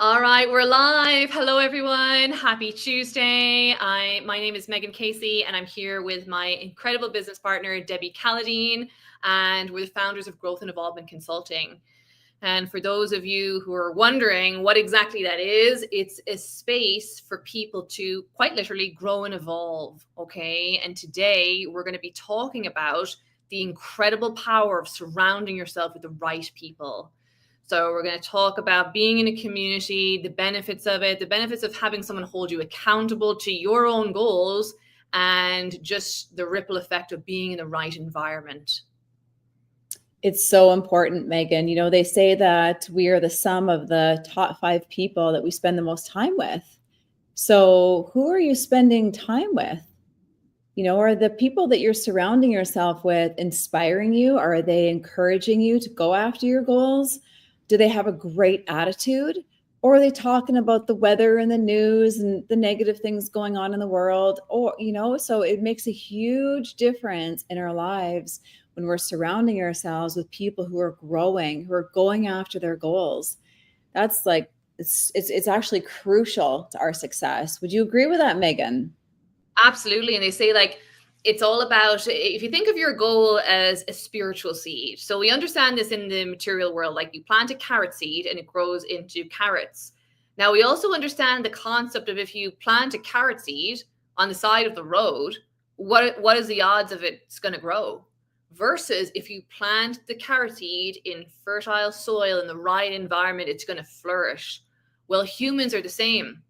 All right, we're live. Hello, everyone. Happy Tuesday. My name is Megan Casey, and I'm here with my incredible business partner, Debbie Calladine, and we're the founders of Growth and Evolvement Consulting. And for those of you who are wondering what exactly that is, it's a space for people to quite literally grow and evolve. Okay. And today we're going to be talking about the incredible power of surrounding yourself with the right people. So we're going to talk about being in a community, the benefits of it, the benefits of having someone hold you accountable to your own goals, and just the ripple effect of being in the right environment. It's so important, Megan. You know, they say that we are the sum of the top 5 people that we spend the most time with. So who are you spending time with? You know, are the people that you're surrounding yourself with inspiring you? Are they encouraging you to go after your goals? Do they have a great attitude? Or are they talking about the weather and the news and the negative things going on in the world? Or, you know, so it makes a huge difference in our lives when we're surrounding ourselves with people who are growing, who are going after their goals. That's like, it's actually crucial to our success. Would you agree with that, Megan? Absolutely. And they say, like, it's all about, if you think of your goal as a spiritual seed. So we understand this in the material world, like you plant a carrot seed and it grows into carrots. Now we also understand the concept of, if you plant a carrot seed on the side of the road, what is the odds of it's going to grow? Versus if you plant the carrot seed in fertile soil in the right environment, it's going to flourish. Well, humans are the same.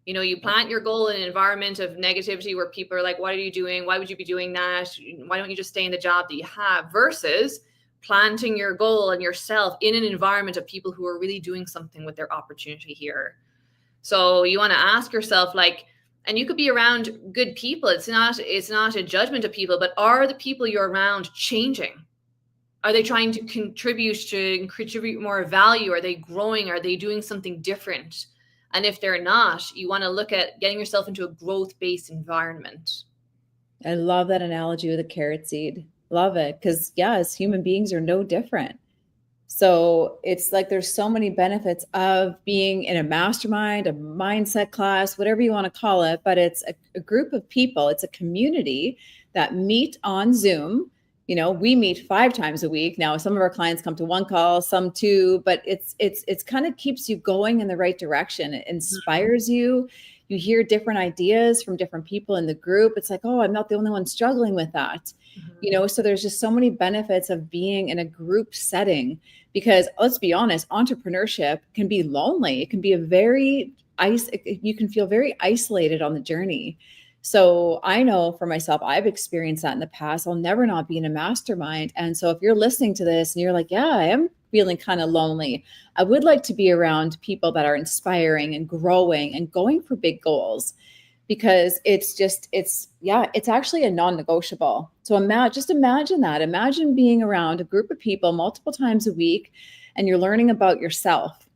You know, you plant your goal in an environment of negativity where people are like, what are you doing? Why would you be doing that? Why don't you just stay in the job that you have? Versus planting your goal and yourself in an environment of people who are really doing something with their opportunity here. So you want to ask yourself, like, and you could be around good people. It's not a judgment of people, but are the people you're around changing? Are they trying to contribute more value? Are they growing? Are they doing something different? And if they're not, you want to look at getting yourself into a growth-based environment. I love that analogy with a carrot seed. Love it. Because, yeah, as human beings are no different. So it's like there's so many benefits of being in a mastermind, a mindset class, whatever you want to call it. But it's a group of people, it's a community that meet on Zoom. You know, we meet 5 times a week. Now, some of our clients come to 1 call, some 2, but it's kind of keeps you going in the right direction. It inspires you. You hear different ideas from different people in the group. It's like, oh, I'm not the only one struggling with that. You know, so there's just so many benefits of being in a group setting, because let's be honest, entrepreneurship can be lonely. It can be you can feel very isolated on the journey. So I know for myself, I've experienced that in the past. I'll never not be in a mastermind. And so if you're listening to this and you're like, yeah, I am feeling kind of lonely, I would like to be around people that are inspiring and growing and going for big goals, because it's actually a non-negotiable. So imagine that. Imagine being around a group of people multiple times a week and you're learning about yourself,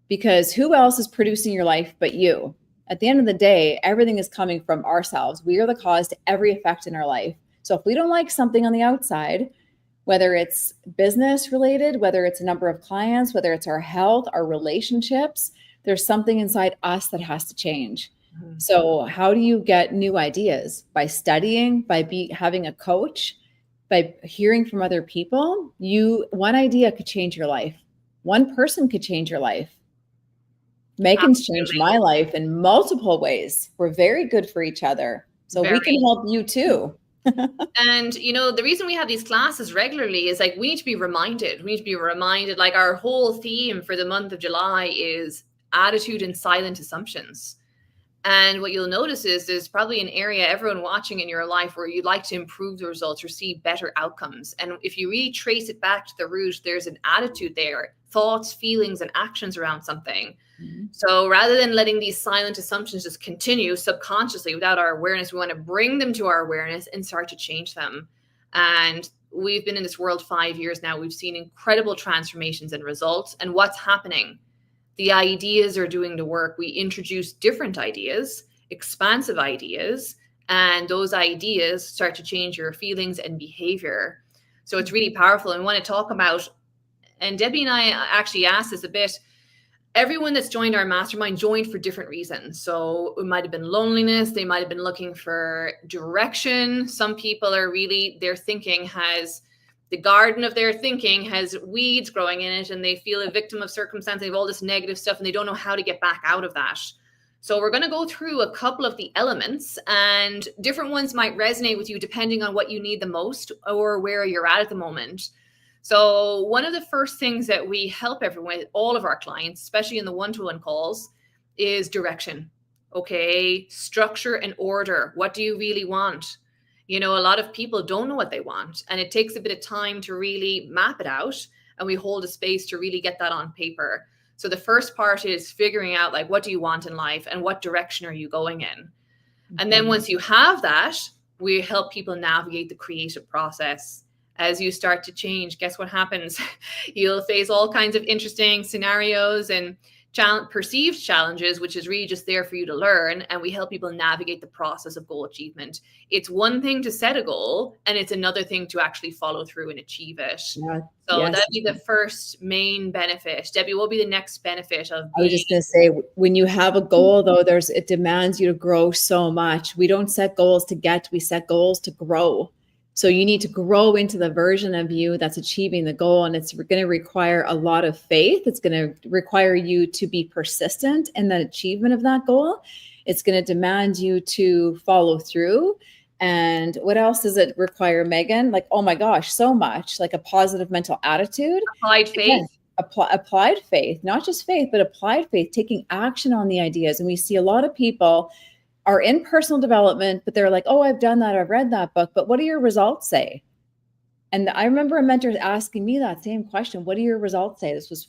because who else is producing your life but you? At the end of the day, everything is coming from ourselves. We are the cause to every effect in our life. So if we don't like something on the outside, whether it's business related, whether it's a number of clients, whether it's our health, our relationships, there's something inside us that has to change. So how do you get new ideas? By studying, by having a coach, by hearing from other people. One idea could change your life. One person could change your life. Megan's changed my life in multiple ways. We're very good for each other. So we can help you too. And, you know, the reason we have these classes regularly is, like, we need to be reminded. We need to be reminded, like, our whole theme for the month of July is attitude and silent assumptions. And what you'll notice is there's probably an area, everyone watching in your life, where you'd like to improve the results or see better outcomes. And if you really trace it back to the root, there's an attitude there, thoughts, feelings, and actions around something. So rather than letting these silent assumptions just continue subconsciously without our awareness, we want to bring them to our awareness and start to change them. And we've been in this world 5 years now. We've seen incredible transformations and results. And what's happening? The ideas are doing the work. We introduce different ideas, expansive ideas, and those ideas start to change your feelings and behavior. So it's really powerful. And we want to talk about, and Debbie and I actually asked this a bit, everyone that's joined our mastermind joined for different reasons. So it might have been loneliness. They might have been looking for direction. Some people are really, their thinking has, the garden of their thinking has weeds growing in it, and they feel a victim of circumstance. They have all this negative stuff and they don't know how to get back out of that. So we're going to go through a couple of the elements, and different ones might resonate with you depending on what you need the most or where you're at the moment. So one of the first things that we help everyone, all of our clients, especially in the one-to-one calls, is direction. Okay, structure and order. What do you really want? You know, a lot of people don't know what they want, and it takes a bit of time to really map it out, and we hold a space to really get that on paper. So the first part is figuring out, like, what do you want in life and what direction are you going in? And then once you have that, we help people navigate the creative process. As you start to change, guess what happens? You'll face all kinds of interesting scenarios and perceived challenges, which is really just there for you to learn. And we help people navigate the process of goal achievement. It's one thing to set a goal, and it's another thing to actually follow through and achieve it. Yeah, so yes, that'd be the first main benefit. Debbie, what will be the next benefit of? I was just going to say, when you have a goal, though, it demands you to grow so much. We don't set goals to get, we set goals to grow. So you need to grow into the version of you that's achieving the goal. And it's going to require a lot of faith. It's going to require you to be persistent in the achievement of that goal. It's going to demand you to follow through. And what else does it require, Megan? Like, oh my gosh, so much, like a positive mental attitude. Applied faith. Again, applied faith, not just faith, but applied faith, taking action on the ideas. And we see a lot of people are in personal development, but they're like, oh, I've done that. I've read that book, but what do your results say? And I remember a mentor asking me that same question. What do your results say? This was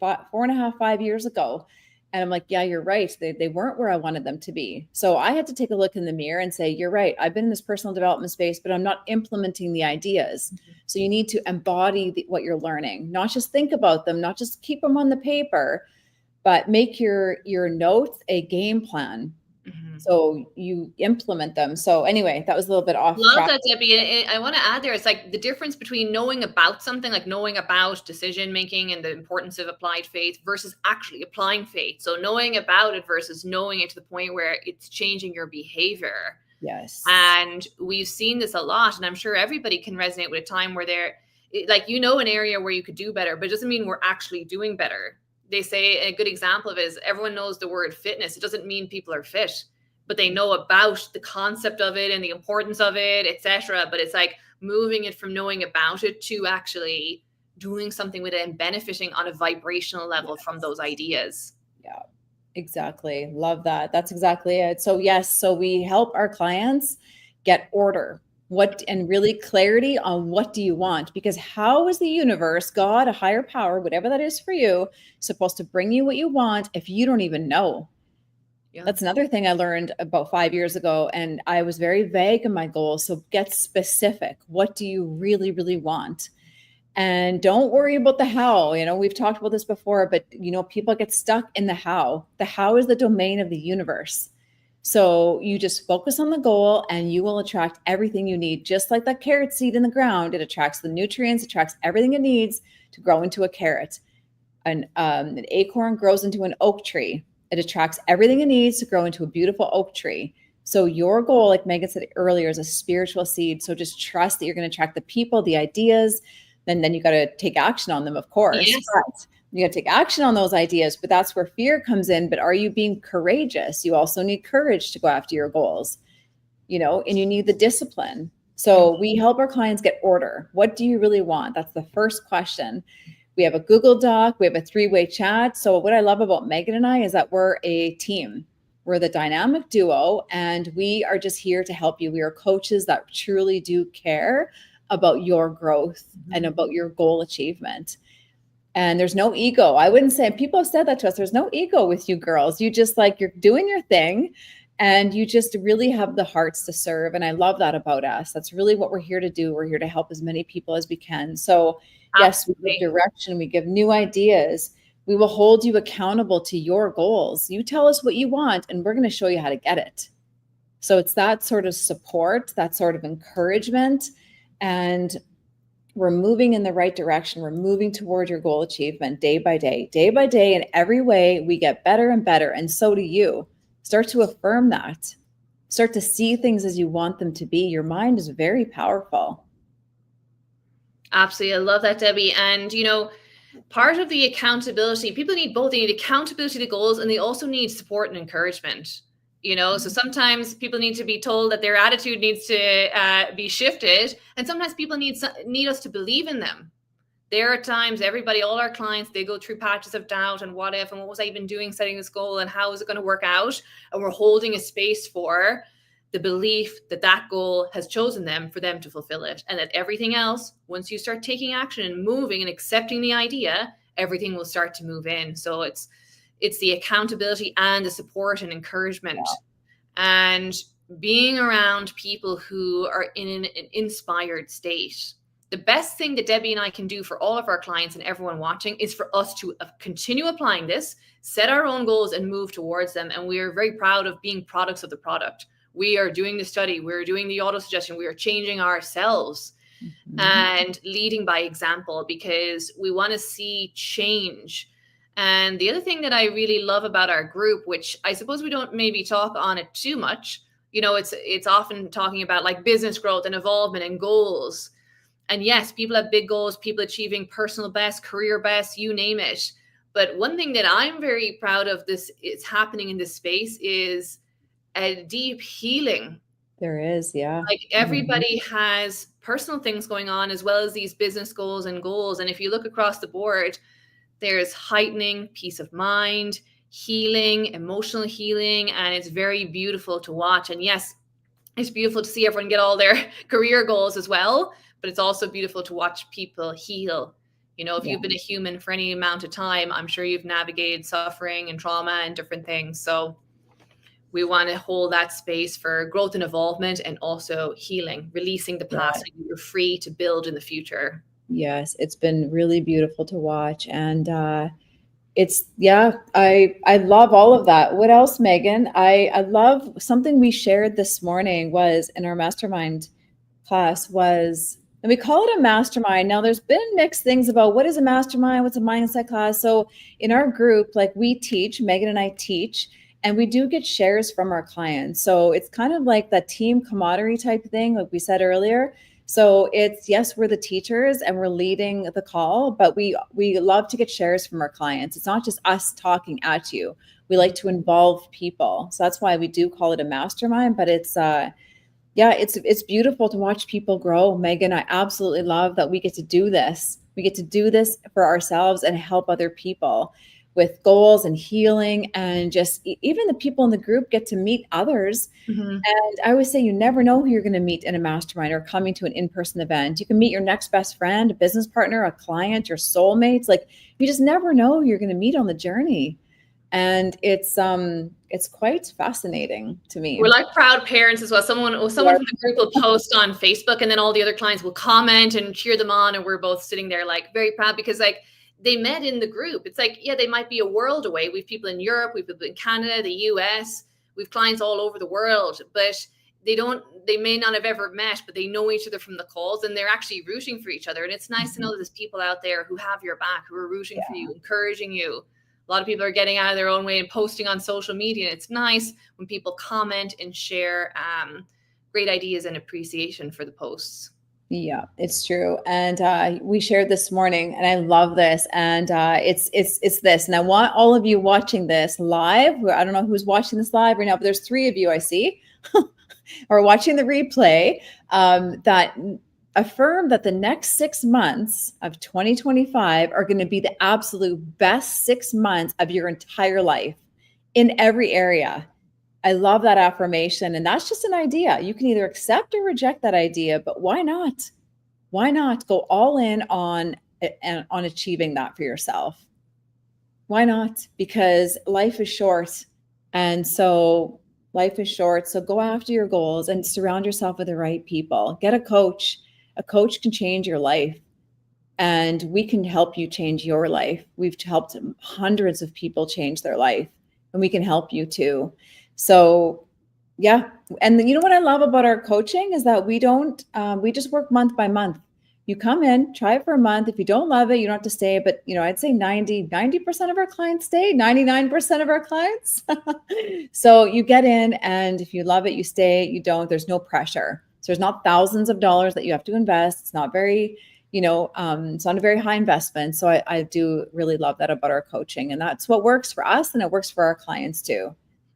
4.5, 5 years ago. And I'm like, yeah, you're right. They weren't where I wanted them to be. So I had to take a look in the mirror and say, you're right. I've been in this personal development space, but I'm not implementing the ideas. Mm-hmm. So you need to embody what you're learning, not just think about them, not just keep them on the paper, but make your notes a game plan. Mm-hmm. So you implement them. So anyway, that was a little bit off track. Love that, Debbie. I want to add there, it's like the difference between knowing about something, like knowing about decision making and the importance of applied faith versus actually applying faith. So knowing about it versus knowing it to the point where it's changing your behavior. Yes. And we've seen this a lot, and I'm sure everybody can resonate with a time where they're like, you know, an area where you could do better, but it doesn't mean we're actually doing better. They say a good example of it is everyone knows the word fitness. It doesn't mean people are fit, but they know about the concept of it and the importance of it, etc. But it's like moving it from knowing about it to actually doing something with it and benefiting on a vibrational level from those ideas. Yeah, exactly. Love that. That's exactly it. So yes, so we help our clients get order. And really clarity on what do you want? Because how is the universe, God, a higher power, whatever that is for you, supposed to bring you what you want if you don't even know? Yeah. That's another thing I learned about 5 years ago. And I was very vague in my goals. So get specific. What do you really, really want? And don't worry about the how. You know, we've talked about this before, but you know, people get stuck in the how. The how is the domain of the universe. So you just focus on the goal and you will attract everything you need. Just like that carrot seed in the ground, it attracts the nutrients, attracts everything it needs to grow into a carrot. An acorn grows into an oak tree. It attracts everything it needs to grow into a beautiful oak tree. So your goal, like Megan said earlier, is a spiritual seed. So just trust that you're going to attract the people, the ideas, and then you got to take action on them, of course. Yes. But you got to take action on those ideas, but that's where fear comes in. But are you being courageous? You also need courage to go after your goals, you know, and you need the discipline. So we help our clients get order. What do you really want? That's the first question. We have a Google Doc. We have a 3-way chat. So what I love about Megan and I is that we're a team. We're the dynamic duo, and we are just here to help you. We are coaches that truly do care about your growth and about your goal achievement. And there's no ego. I wouldn't say, people have said that to us, there's no ego with you girls. You just like, you're doing your thing and you just really have the hearts to serve. And I love that about us. That's really what we're here to do. We're here to help as many people as we can. So yes, we give direction, we give new ideas. We will hold you accountable to your goals. You tell us what you want and we're going to show you how to get it. So it's that sort of support, that sort of encouragement. And we're moving in the right direction. We're moving toward your goal achievement day by day, in every way. We get better and better. And so do you. Start to affirm that. Start to see things as you want them to be. Your mind is very powerful. Absolutely. I love that, Debbie. And, you know, part of the accountability, people need both. They need accountability to goals, and they also need support and encouragement. You know, so sometimes people need to be told that their attitude needs to be shifted, and sometimes people need us to believe in them. There are times, everybody, all our clients, they go through patches of doubt and what if, and what was I even doing setting this goal, and how is it going to work out? And we're holding a space for the belief that that goal has chosen them for them to fulfill it, and that everything else, once you start taking action and moving and accepting the idea, everything will start to move in. So it's the accountability and the support and encouragement, and being around people who are in an inspired state. The best thing that Debbie and I can do for all of our clients and everyone watching is for us to continue applying this, set our own goals and move towards them. And we are very proud of being products of the product. We are doing the study, we're doing the auto suggestion, we are changing ourselves and leading by example, because we want to see change. And the other thing that I really love about our group, which I suppose we don't maybe talk on it too much, you know, it's often talking about like business growth and involvement and goals. And yes, people have big goals, people achieving personal best, career best, you name it. But one thing that I'm very proud of this is happening in this space is a deep healing. There is, yeah. Like everybody has personal things going on as well as these business goals and goals. And if you look across the board, there's heightening peace of mind, healing, emotional healing, and it's very beautiful to watch. And yes, it's beautiful to see everyone get all their career goals as well, but it's also beautiful to watch people heal. You know, if you've been a human for any amount of time, I'm sure you've navigated suffering and trauma and different things. So we want to hold that space for growth and involvement, and also healing, releasing the past so you're free to build in the future. Yes, it's been really beautiful to watch. And I love all of that. What else, Megan? I love something we shared this morning was in our mastermind class was, and we call it a mastermind. Now there's been mixed things about what is a mastermind, what's a mindset class. So in our group, like we teach, Megan and I teach, and we do get shares from our clients. So it's kind of like that team camaraderie type thing, like we said earlier. So it's, yes, we're the teachers and we're leading the call, but we love to get shares from our clients. It's not just us talking at you. We like to involve people. So that's why we do call it a mastermind, but it's beautiful to watch people grow. Megan, I absolutely love that we get to do this. We get to do this for ourselves and help other people with goals and healing, and just even the people in the group get to meet others. And I always say, you never know who you're going to meet in a mastermind or coming to an in-person event. You can meet your next best friend, a business partner, a client, your soulmates. Like, you just never know who you're going to meet on the journey. And it's quite fascinating to me. We're like proud parents as well. Someone from the group will post on Facebook, and then all the other clients will comment and cheer them on. And we're both sitting there like very proud, because like they met in the group. It's like, yeah, they might be a world away. We've people in Europe, we've people in Canada, the US, we've clients all over the world, but they may not have ever met, but they know each other from the calls, and they're actually rooting for each other. And it's nice to know that there's people out there who have your back, who are rooting for you, encouraging you. A lot of people are getting out of their own way and posting on social media. And it's nice when people comment and share great ideas and appreciation for the posts. Yeah, it's true. And we shared this morning, and I love this. And it's this. And I want all of you watching this live. I don't know who's watching this live right now, but there's 3 of you I see or watching the replay that affirm that the next 6 months of 2025 are going to be the absolute best 6 months of your entire life in every area. I love that affirmation. And that's just an idea. You can either accept or reject that idea, but why not? Why not go all in on achieving that for yourself? Why not? Because life is short. And so life is short. So go after your goals and surround yourself with the right people. Get a coach. A coach can change your life, and we can help you change your life. We've helped hundreds of people change their life, and we can help you too. So yeah. And you know what I love about our coaching is that we just work month by month. You come in, try it for a month. If you don't love it, you don't have to stay. But, I'd say 90% of our clients stay, 99% of our clients. So you get in, and if you love it, you stay. You don't, there's no pressure. So there's not thousands of dollars that you have to invest. It's not very, it's not a very high investment. So I do really love that about our coaching, and that's what works for us, and it works for our clients too.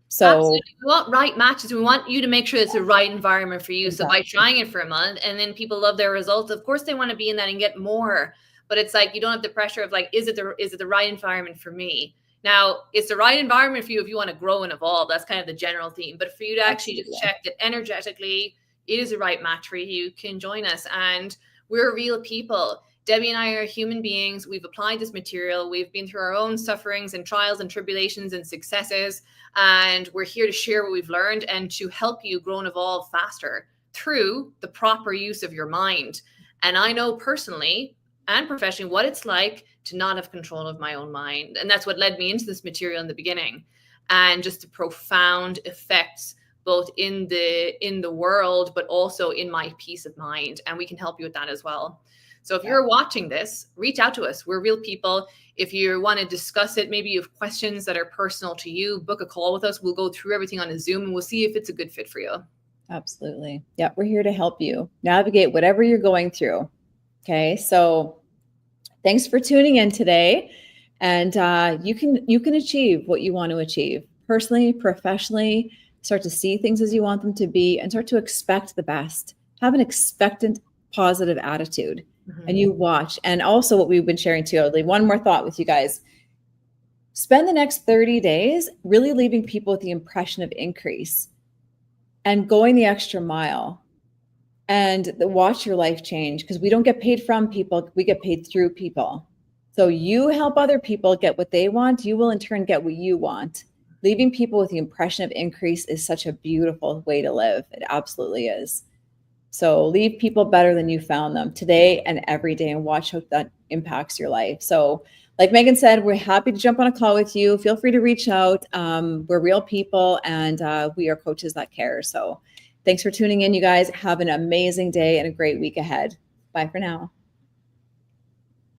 So absolutely. We want right matches. We want you to make sure it's the right environment for you. Exactly. So by trying it for a month and then people love their results, of course they want to be in that and get more. But it's like you don't have the pressure of like, is it the right environment for me? Now, it's the right environment for you if you want to grow and evolve. That's kind of the general theme. But for you to actually just check that energetically it is the right match for you, you can join us. And we're real people. Debbie and I are human beings. We've applied this material. We've been through our own sufferings and trials and tribulations and successes. And we're here to share what we've learned and to help you grow and evolve faster through the proper use of your mind. And I know personally and professionally what it's like to not have control of my own mind. And that's what led me into this material in the beginning. And just the profound effects both in the world, but also in my peace of mind. And we can help you with that as well. So if you're watching this, reach out to us. We're real people. If you want to discuss it, maybe you have questions that are personal to you, book a call with us. We'll go through everything on a Zoom and we'll see if it's a good fit for you. Absolutely. Yeah, we're here to help you navigate whatever you're going through. Okay, so thanks for tuning in today. And you can achieve what you want to achieve personally, professionally. Start to see things as you want them to be and start to expect the best. Have an expectant, positive attitude. And you watch. And also what we've been sharing too, I'll leave one more thought with you guys. Spend the next 30 days really leaving people with the impression of increase and going the extra mile, and watch your life change, because we don't get paid from people. We get paid through people. So you help other people get what they want. You will in turn get what you want. Leaving people with the impression of increase is such a beautiful way to live. It absolutely is. So leave people better than you found them today and every day, and watch how that impacts your life. So like Megan said, we're happy to jump on a call with you. Feel free to reach out. We're real people, and we are coaches that care. So thanks for tuning in, you guys. Have an amazing day and a great week ahead. Bye for now.